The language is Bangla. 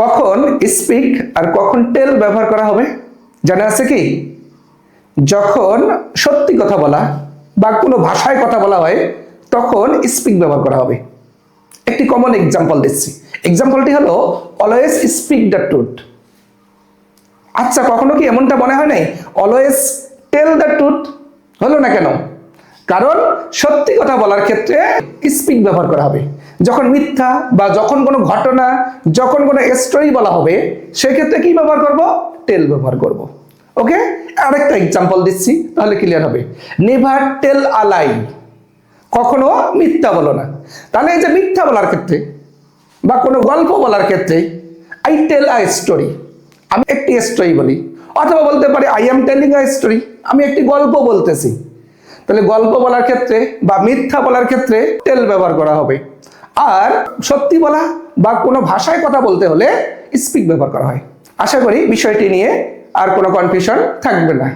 কখন স্পিক আর কখন টেল ব্যবহার করা হবে জানা আছে কি? যখন সত্যি কথা বলা বা কোনো ভাষায় কথা বলা হয় তখন স্পিক ব্যবহার করা হবে। একটি কমন এক্সাম্পল দিচ্ছি। এক্সাম্পলটি হলো অলওয়েজ স্পিক দ্য ট্রুথ। আচ্ছা, কখনো কি এমনটা মনে হয় নাই অলওয়েজ টেল দ্য ট্রুথ হলো না কেন? কারণ সত্যি কথা বলার ক্ষেত্রে স্পিক ব্যবহার করা হবে। যখন মিথ্যা বা যখন কোনো ঘটনা, যখন কোনো স্টোরি বলা হবে সেক্ষেত্রে কি ব্যবহার করব? টেল ব্যবহার করব। ওকে, আরেকটা এক্সাম্পল দিচ্ছি তাহলে ক্লিয়ার হবে। নেভার টেল আ লাই, কখনো মিথ্যা বলো না। তাহলে এই যে মিথ্যা বলার ক্ষেত্রে বা কোনো গল্প বলার ক্ষেত্রে আই টেল আ স্টোরি, আমি একটি স্টোরি বলি, অথবা বলতে পারি I am telling a story, আমি একটি গল্প বলতেছি। তাহলে গল্প বলার ক্ষেত্রে বা মিথ্যা বলার ক্ষেত্রে টেল ব্যবহার করা হবে। আর সত্যি বলা বা কোনো ভাষায় কথা বলতে হলে স্পিক ব্যবহার করা হয়। আশা করি বিষয়টি নিয়ে আর কোনো কনফিউশন থাকবে না।